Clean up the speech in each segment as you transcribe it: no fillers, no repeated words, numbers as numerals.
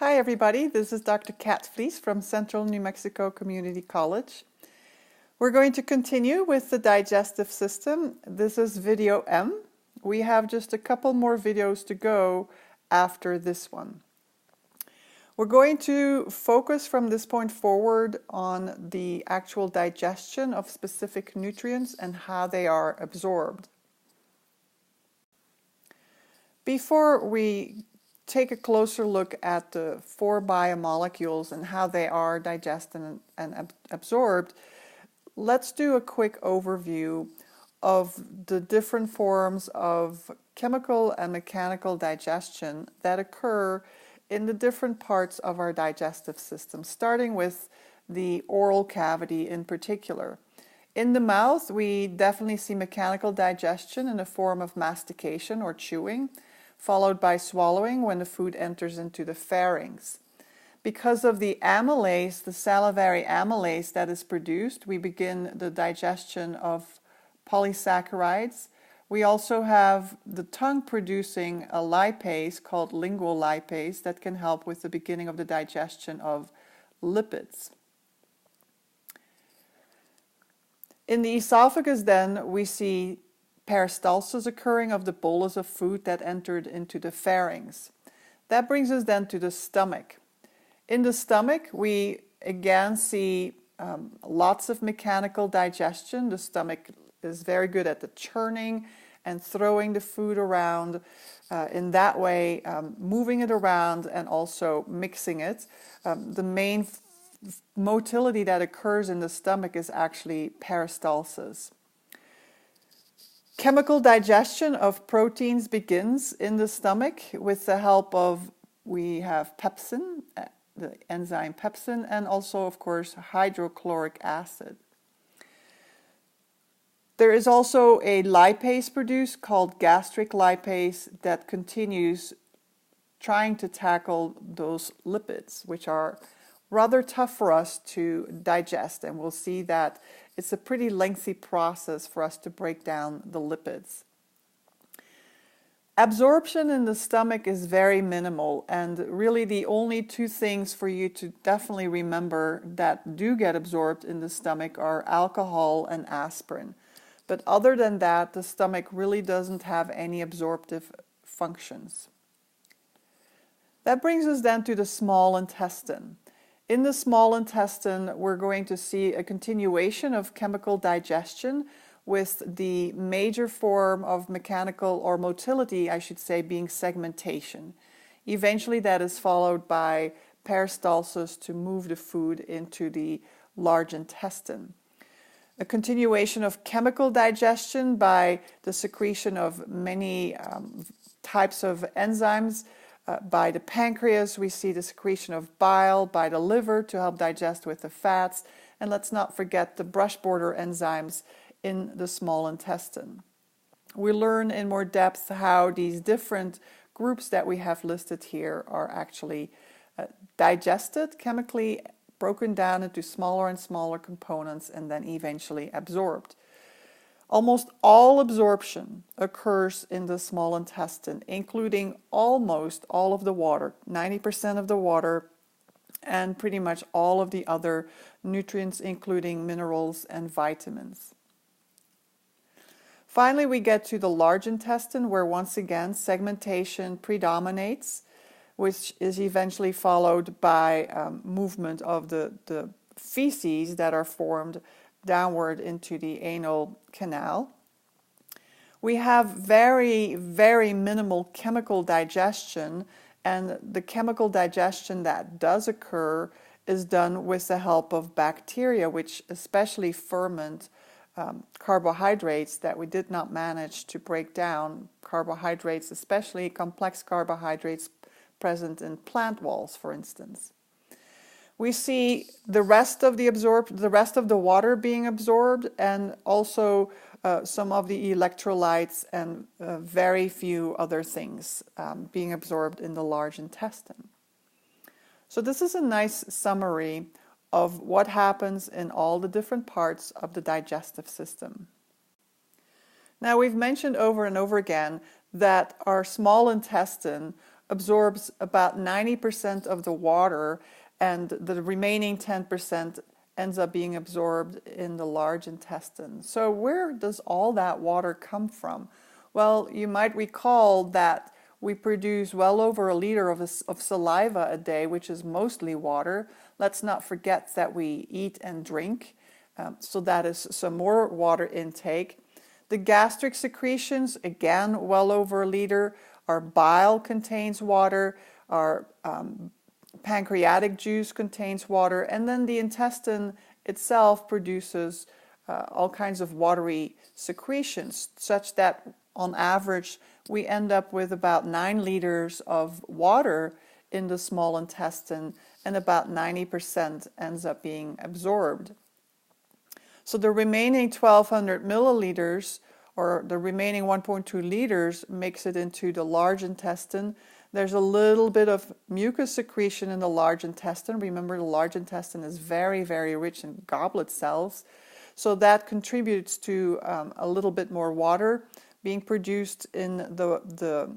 Hi everybody, this is Dr. Kat Vlies from Central New Mexico Community College. We're going to continue with the digestive system. This is video M. We have just a couple more videos to go after this one. We're going to focus from this point forward on the actual digestion of specific nutrients and how they are absorbed. Before we take a closer look at the 4 biomolecules and how they are digested and absorbed, let's do a quick overview of the different forms of chemical and mechanical digestion that occur in the different parts of our digestive system, starting with the oral cavity in particular. In the mouth, we definitely see mechanical digestion in the form of mastication or chewing, followed by swallowing when the food enters into the pharynx. Because of the amylase, the salivary amylase that is produced, we begin the digestion of polysaccharides. We also have the tongue producing a lipase called lingual lipase that can help with the beginning of the digestion of lipids. In the esophagus then, we see peristalsis occurring of the bolus of food that entered into the pharynx. That brings us then to the stomach. In the stomach, we again see lots of mechanical digestion. The stomach is very good at the churning and throwing the food around, in that way moving it around and also mixing it. The main motility that occurs in the stomach is actually peristalsis. Chemical digestion of proteins begins in the stomach with the help of, we have pepsin, the enzyme pepsin, and also of course hydrochloric acid. There is also a lipase produced called gastric lipase that continues trying to tackle those lipids, which are rather tough for us to digest, and we'll see that it's a pretty lengthy process for us to break down the lipids. Absorption in the stomach is very minimal, and really the only two things for you to definitely remember that do get absorbed in the stomach are alcohol and aspirin. But other than that, the stomach really doesn't have any absorptive functions. That brings us then to the small intestine. In the small intestine, we're going to see a continuation of chemical digestion with the major form of mechanical or motility, I should say, being segmentation. Eventually that is followed by peristalsis to move the food into the large intestine. A continuation of chemical digestion by the secretion of many types of enzymes. By the pancreas, we see the secretion of bile by the liver to help digest with the fats. And let's not forget the brush border enzymes in the small intestine. We learn in more depth how these different groups that we have listed here are actually digested, chemically broken down into smaller and smaller components, and then eventually absorbed. Almost all absorption occurs in the small intestine, including almost all of the water, 90% of the water, and pretty much all of the other nutrients, including minerals and vitamins. Finally, we get to the large intestine, where once again segmentation predominates, which is eventually followed by movement of the feces that are formed downward into the anal canal. We have very, very minimal chemical digestion, and the chemical digestion that does occur is done with the help of bacteria, which especially ferment carbohydrates that we did not manage to break down. Carbohydrates, especially complex carbohydrates present in plant walls, for instance. We see the rest of the water being absorbed, and also some of the electrolytes and very few other things being absorbed in the large intestine. So this is a nice summary of what happens in all the different parts of the digestive system. Now, we've mentioned over and over again that our small intestine absorbs about 90% of the water, and the remaining 10% ends up being absorbed in the large intestine. So where does all that water come from? Well, you might recall that we produce well over a liter of saliva a day, which is mostly water. Let's not forget that we eat and drink, so that is some more water intake. The gastric secretions, again, well over a liter. Our bile contains water. Our pancreatic juice contains water. And then the intestine itself produces all kinds of watery secretions, such that on average we end up with about 9 liters of water in the small intestine, and about 90% ends up being absorbed. So the remaining 1200 milliliters, or the remaining 1.2 liters, makes it into the large intestine. There's a little bit of mucus secretion in the large intestine. Remember, the large intestine is very, very rich in goblet cells. So that contributes to a little bit more water being produced in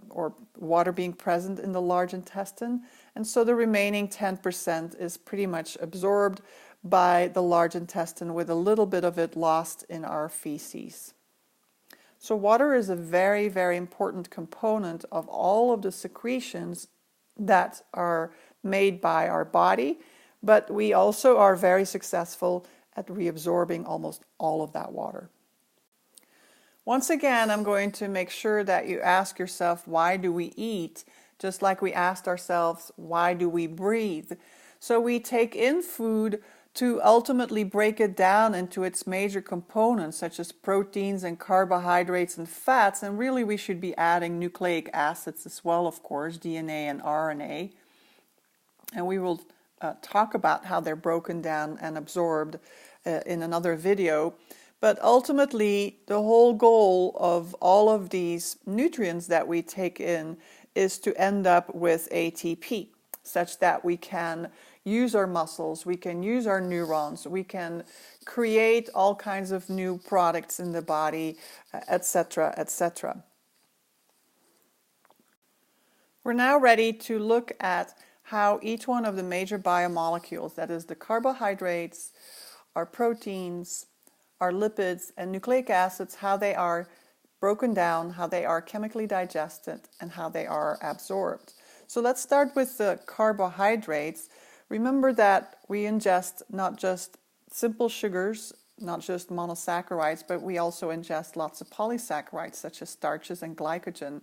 or water being present in the large intestine. And so the remaining 10% is pretty much absorbed by the large intestine, with a little bit of it lost in our feces. So water is a very, very important component of all of the secretions that are made by our body, but we also are very successful at reabsorbing almost all of that water. Once again, I'm going to make sure that you ask yourself, why do we eat? Just like we asked ourselves, why do we breathe? So we take in food to ultimately break it down into its major components, such as proteins and carbohydrates and fats, and really we should be adding nucleic acids as well, of course, DNA and RNA. And we will talk about how they're broken down and absorbed in another video. But ultimately, the whole goal of all of these nutrients that we take in is to end up with ATP, such that we can use our muscles, we can use our neurons, we can create all kinds of new products in the body, etc., etc. We're now ready to look at how each one of the major biomolecules, that is the carbohydrates, our proteins, our lipids, and nucleic acids, how they are broken down, how they are chemically digested, and how they are absorbed. So let's start with the carbohydrates. Remember that we ingest not just simple sugars, not just monosaccharides, but we also ingest lots of polysaccharides, such as starches and glycogen.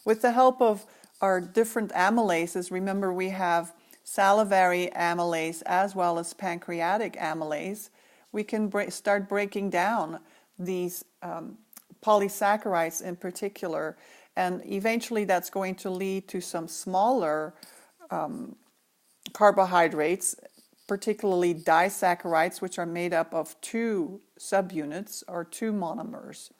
With the help of our different amylases, remember we have salivary amylase as well as pancreatic amylase, we can start breaking down these polysaccharides in particular, and eventually that's going to lead to some smaller carbohydrates, particularly disaccharides, which are made up of 2 subunits or 2 monomers.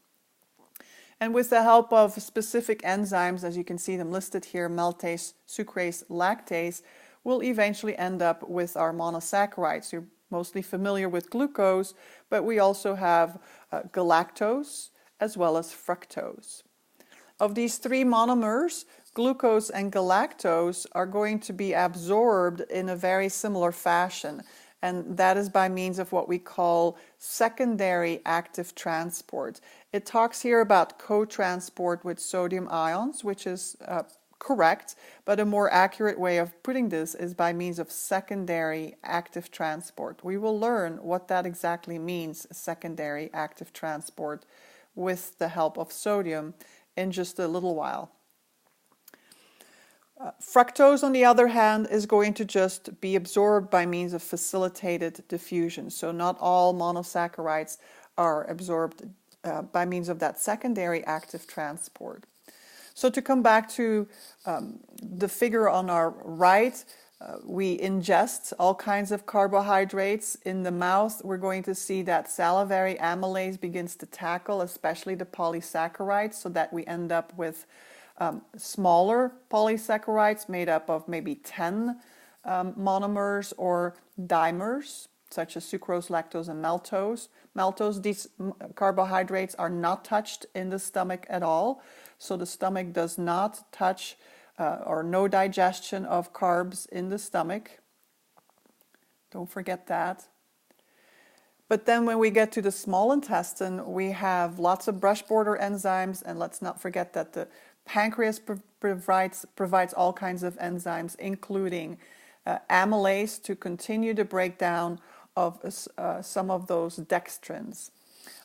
And with the help of specific enzymes, as you can see them listed here, maltase, sucrase, lactase, we'll eventually end up with our monosaccharides. You're mostly familiar with glucose, but we also have galactose as well as fructose. Of these 3 monomers, glucose and galactose are going to be absorbed in a very similar fashion, and that is by means of what we call secondary active transport. It talks here about co-transport with sodium ions, which is correct, but a more accurate way of putting this is by means of secondary active transport. We will learn what that exactly means, secondary active transport, with the help of sodium in just a little while. Fructose, on the other hand, is going to just be absorbed by means of facilitated diffusion. So not all monosaccharides are absorbed by means of that secondary active transport. So to come back to the figure on our right, we ingest all kinds of carbohydrates. In the mouth, we're going to see that salivary amylase begins to tackle, especially the polysaccharides, so that we end up with smaller polysaccharides made up of maybe 10 monomers or dimers, such as sucrose, lactose, and maltose. These carbohydrates are not touched in the stomach at all, so the stomach does not touch or no digestion of carbs in the stomach. Don't forget that. But then when we get to the small intestine, we have lots of brush border enzymes, and let's not forget that the pancreas provides all kinds of enzymes, including amylase to continue the breakdown of some of those dextrins.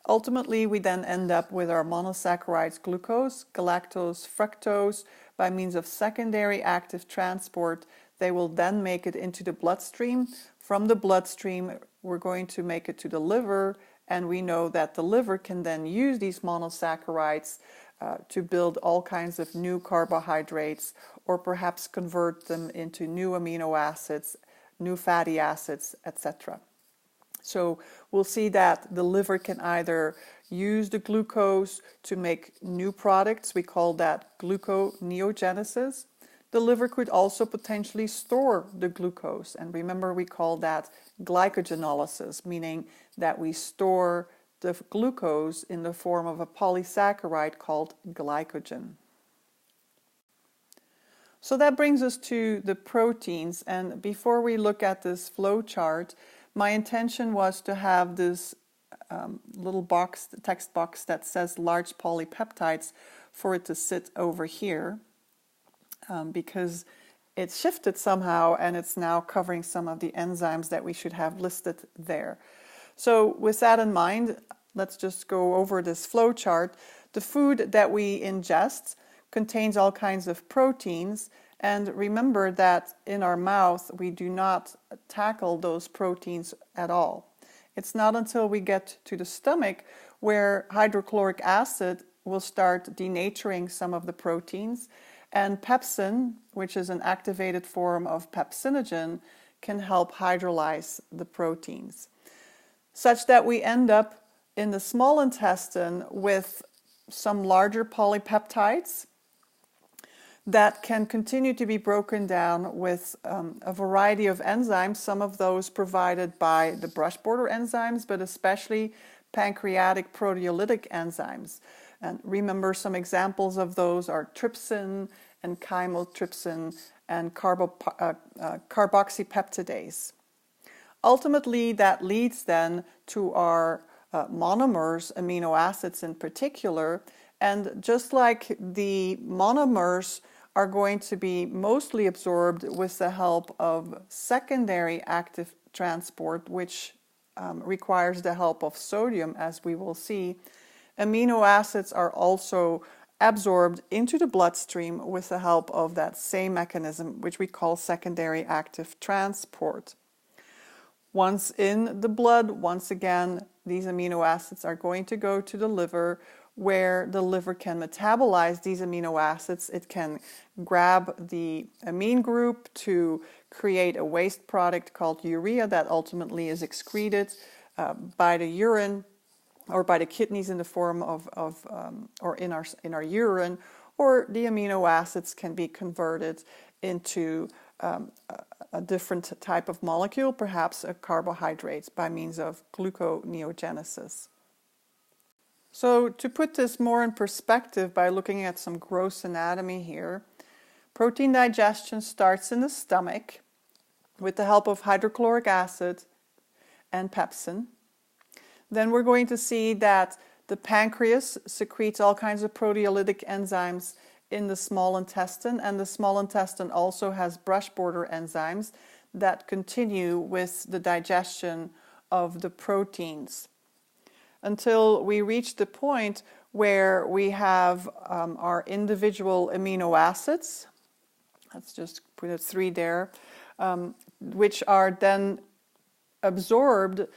Ultimately, we then end up with our monosaccharides glucose, galactose, fructose. By means of secondary active transport, they will then make it into the bloodstream. From the bloodstream, we're going to make it to the liver, and we know that the liver can then use these monosaccharides to build all kinds of new carbohydrates, or perhaps convert them into new amino acids, new fatty acids, etc. So we'll see that the liver can either use the glucose to make new products. We call that gluconeogenesis. The liver could also potentially store the glucose. And remember, we call that glycogenolysis, meaning that we store the glucose in the form of a polysaccharide called glycogen. So that brings us to the proteins. And before we look at this flow chart, my intention was to have this little box, the text box that says large polypeptides, for it to sit over here because it's shifted somehow and it's now covering some of the enzymes that we should have listed there. So with that in mind, let's just go over this flow chart. The food that we ingest contains all kinds of proteins. And remember that in our mouth, we do not tackle those proteins at all. It's not until we get to the stomach where hydrochloric acid will start denaturing some of the proteins. And pepsin, which is an activated form of pepsinogen, can help hydrolyze the proteins, such that we end up in the small intestine with some larger polypeptides that can continue to be broken down with a variety of enzymes, some of those provided by the brush border enzymes, but especially pancreatic proteolytic enzymes. And remember, some examples of those are trypsin and chymotrypsin and carboxypeptidase. Ultimately, that leads then to our monomers, amino acids in particular, and just like the monomers are going to be mostly absorbed with the help of secondary active transport, which requires the help of sodium, as we will see, amino acids are also absorbed into the bloodstream with the help of that same mechanism, which we call secondary active transport. Once in the blood, once again, these amino acids are going to go to the liver, where the liver can metabolize these amino acids. It can grab the amine group to create a waste product called urea that ultimately is excreted by the urine or by the kidneys in the form of or in our urine, or the amino acids can be converted into a different type of molecule, perhaps a carbohydrate, by means of gluconeogenesis. So to put this more in perspective by looking at some gross anatomy here, protein digestion starts in the stomach with the help of hydrochloric acid and pepsin. Then we're going to see that the pancreas secretes all kinds of proteolytic enzymes in the small intestine, and the small intestine also has brush border enzymes that continue with the digestion of the proteins, until we reach the point where we have our individual amino acids. Let's just put a 3 there, which are then absorbed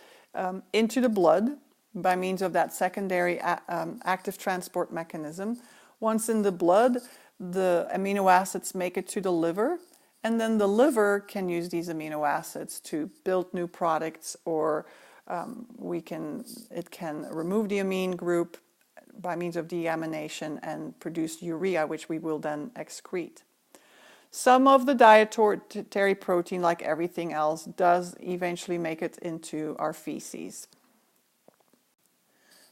into the blood by means of that secondary active transport mechanism. Once in the blood, the amino acids make it to the liver, and then the liver can use these amino acids to build new products, or it can remove the amine group by means of deamination and produce urea, which we will then excrete. Some of the dietary protein, like everything else, does eventually make it into our feces.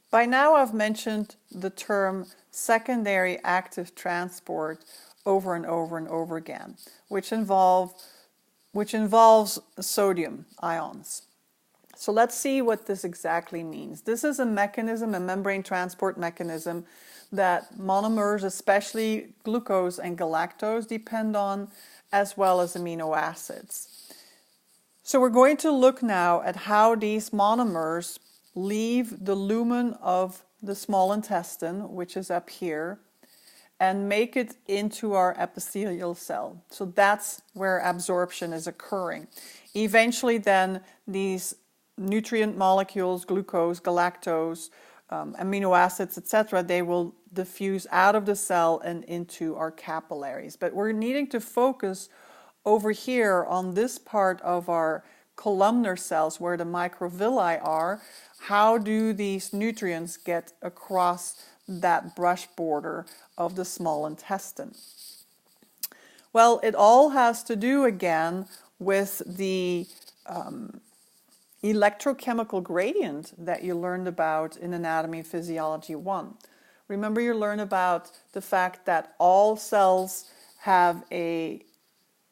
By now I've mentioned the term secondary active transport over and over and over again, which involves sodium ions. So let's see what this exactly means. This is a mechanism, a membrane transport mechanism that monomers, especially glucose and galactose, depend on, as well as amino acids. So we're going to look now at how these monomers leave the lumen of the small intestine, which is up here, and make it into our epithelial cell. So that's where absorption is occurring. Eventually then these nutrient molecules, glucose, galactose, amino acids, etc., they will diffuse out of the cell and into our capillaries. But we're needing to focus over here on this part of our columnar cells where the microvilli are. How do these nutrients get across that brush border of the small intestine? Well, it all has to do again with the electrochemical gradient that you learned about in Anatomy and Physiology 1. Remember, you learned about the fact that all cells have a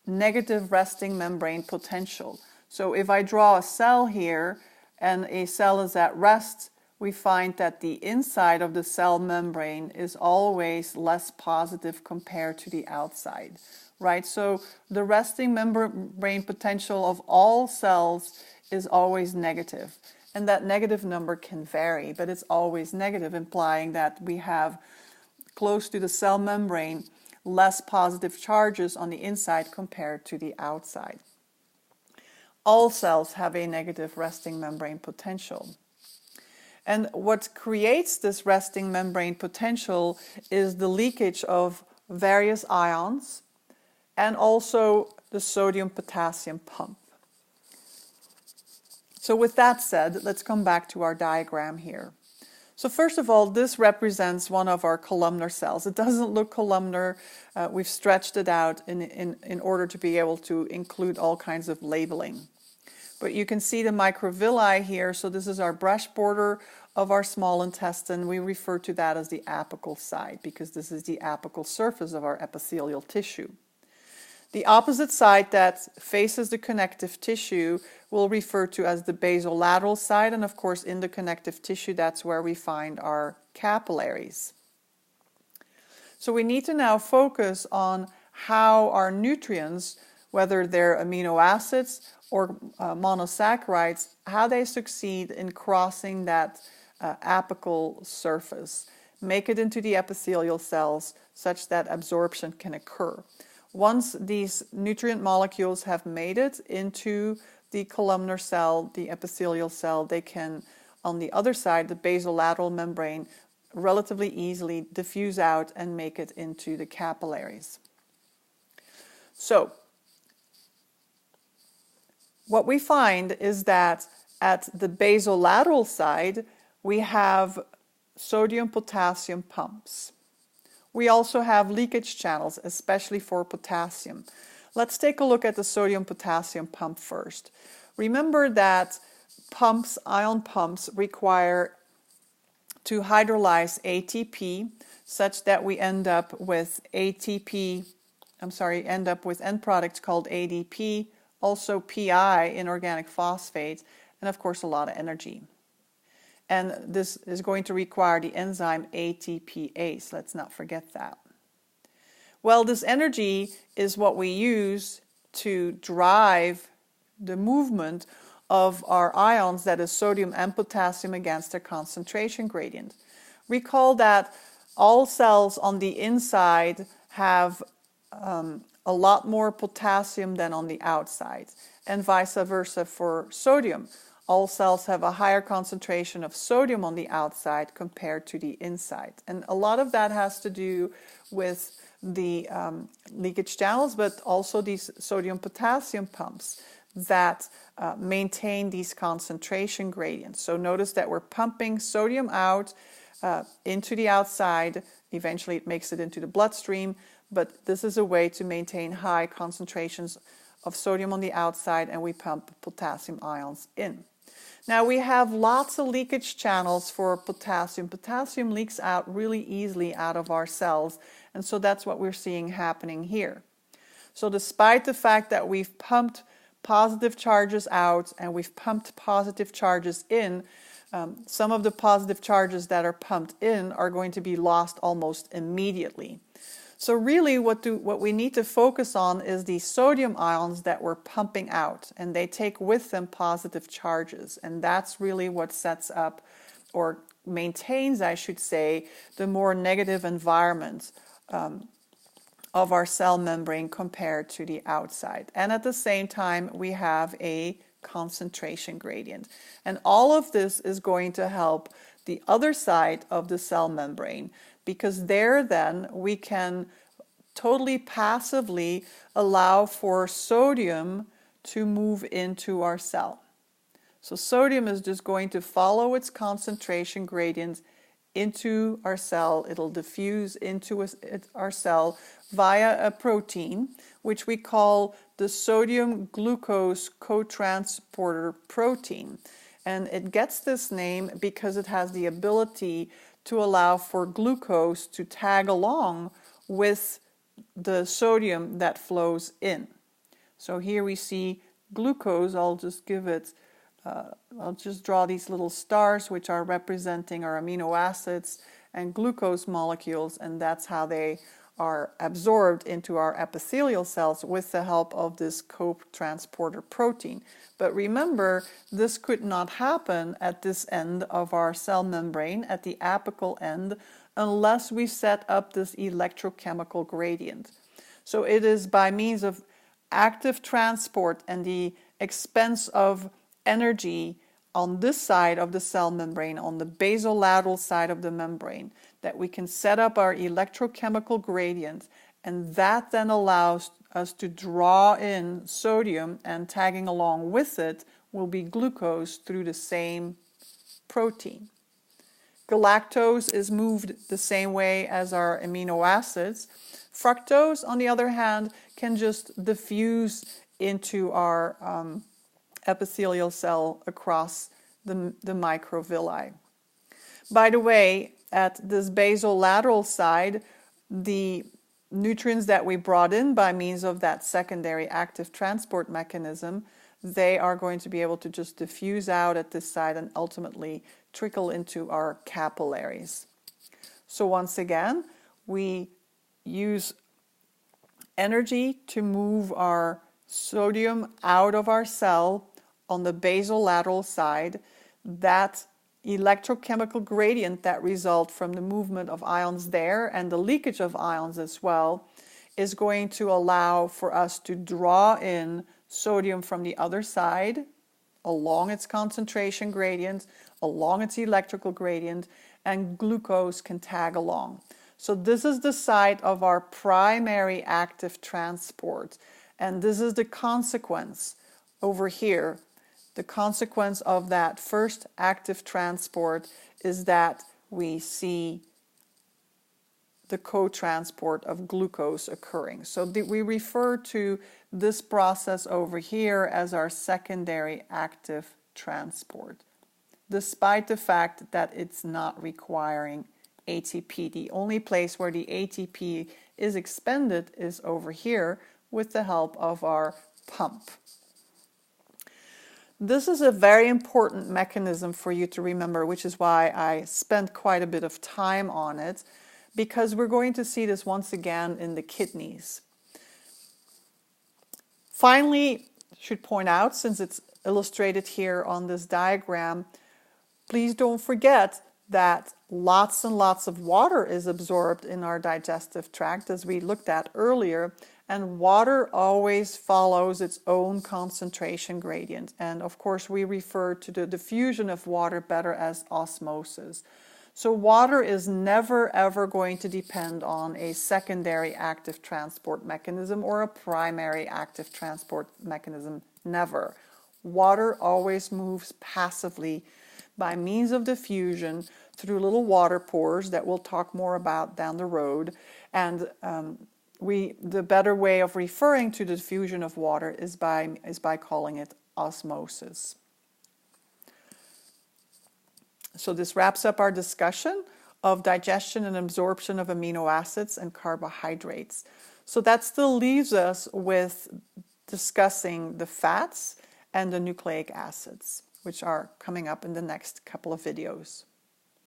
negative resting membrane potential. So if I draw a cell here and a cell is at rest, we find that the inside of the cell membrane is always less positive compared to the outside, right? So the resting membrane potential of all cells is always negative. And that negative number can vary, but it's always negative, implying that we have close to the cell membrane less positive charges on the inside compared to the outside. All cells have a negative resting membrane potential. And what creates this resting membrane potential is the leakage of various ions and also the sodium-potassium pump. So with that said, let's come back to our diagram here. So first of all, this represents one of our columnar cells. It doesn't look columnar. We've stretched it out in order to be able to include all kinds of labeling. But you can see the microvilli here. So this is our brush border of our small intestine. We refer to that as the apical side because this is the apical surface of our epithelial tissue. The opposite side that faces the connective tissue we'll refer to as the basolateral side, and of course in the connective tissue that's where we find our capillaries. So we need to now focus on how our nutrients, whether they're amino acids or monosaccharides, how they succeed in crossing that apical surface, make it into the epithelial cells such that absorption can occur. Once these nutrient molecules have made it into the columnar cell, the epithelial cell, they can, on the other side, the basolateral membrane, relatively easily diffuse out and make it into the capillaries. So, what we find is that at the basolateral side, we have sodium-potassium pumps. We also have leakage channels, especially for potassium. Let's take a look at the sodium-potassium pump first. Remember that ion pumps require to hydrolyze ATP such that we end up with end products called ADP, also PI, inorganic phosphate, and of course a lot of energy. And this is going to require the enzyme ATPase. Let's not forget that. Well, this energy is what we use to drive the movement of our ions, that is sodium and potassium, against their concentration gradient. Recall that all cells on the inside have a lot more potassium than on the outside, and vice versa for sodium. All cells have a higher concentration of sodium on the outside compared to the inside. And a lot of that has to do with the leakage channels, but also these sodium-potassium pumps that maintain these concentration gradients. So notice that we're pumping sodium out into the outside. Eventually it makes it into the bloodstream, but this is a way to maintain high concentrations of sodium on the outside, and we pump potassium ions in. Now we have lots of leakage channels for potassium. Potassium leaks out really easily out of our cells, and so that's what we're seeing happening here. So despite the fact that we've pumped positive charges out and we've pumped positive charges in, some of the positive charges that are pumped in are going to be lost almost immediately. So really what we need to focus on is the sodium ions that we're pumping out, and they take with them positive charges, and that's really what sets up, or maintains, I should say, the more negative environment of our cell membrane compared to the outside. And at the same time, we have a concentration gradient. And all of this is going to help the other side of the cell membrane, because there then we can totally passively allow for sodium to move into our cell. So sodium is just going to follow its concentration gradient into our cell. It'll diffuse into our cell via a protein, which we call the sodium glucose cotransporter protein. And it gets this name because it has the ability to allow for glucose to tag along with the sodium that flows in. So here we see glucose. I'll just draw these little stars, which are representing our amino acids and glucose molecules, and that's how they are absorbed into our epithelial cells with the help of this cotransporter protein. But remember, this could not happen at this end of our cell membrane, at the apical end, unless we set up this electrochemical gradient. So it is by means of active transport and the expense of energy on this side of the cell membrane, on the basolateral side of the membrane, that we can set up our electrochemical gradient, and that then allows us to draw in sodium, and tagging along with it will be glucose through the same protein. Galactose is moved the same way as our amino acids. Fructose, on the other hand, can just diffuse into our epithelial cell across the microvilli. By the way, at this basolateral side, the nutrients that we brought in by means of that secondary active transport mechanism, they are going to be able to just diffuse out at this side and ultimately trickle into our capillaries. So once again, we use energy to move our sodium out of our cell on the basolateral side. That electrochemical gradient that results from the movement of ions there and the leakage of ions as well is going to allow for us to draw in sodium from the other side along its concentration gradient, along its electrical gradient, and glucose can tag along. So this is the site of our primary active transport, and this is the consequence over here. The consequence of that first active transport is that we see the co-transport of glucose occurring. So we refer to this process over here as our secondary active transport, despite the fact that it's not requiring ATP. The only place where the ATP is expended is over here with the help of our pump. This is a very important mechanism for you to remember, which is why I spent quite a bit of time on it, because we're going to see this once again in the kidneys. Finally, I should point out, since it's illustrated here on this diagram, please don't forget that lots and lots of water is absorbed in our digestive tract, as we looked at earlier, and water always follows its own concentration gradient. And of course, we refer to the diffusion of water better as osmosis. So water is never ever going to depend on a secondary active transport mechanism or a primary active transport mechanism, never. Water always moves passively by means of diffusion through little water pores that we'll talk more about down the road, and the better way of referring to the diffusion of water is by calling it osmosis. So this wraps up our discussion of digestion and absorption of amino acids and carbohydrates. So that still leaves us with discussing the fats and the nucleic acids, which are coming up in the next couple of videos.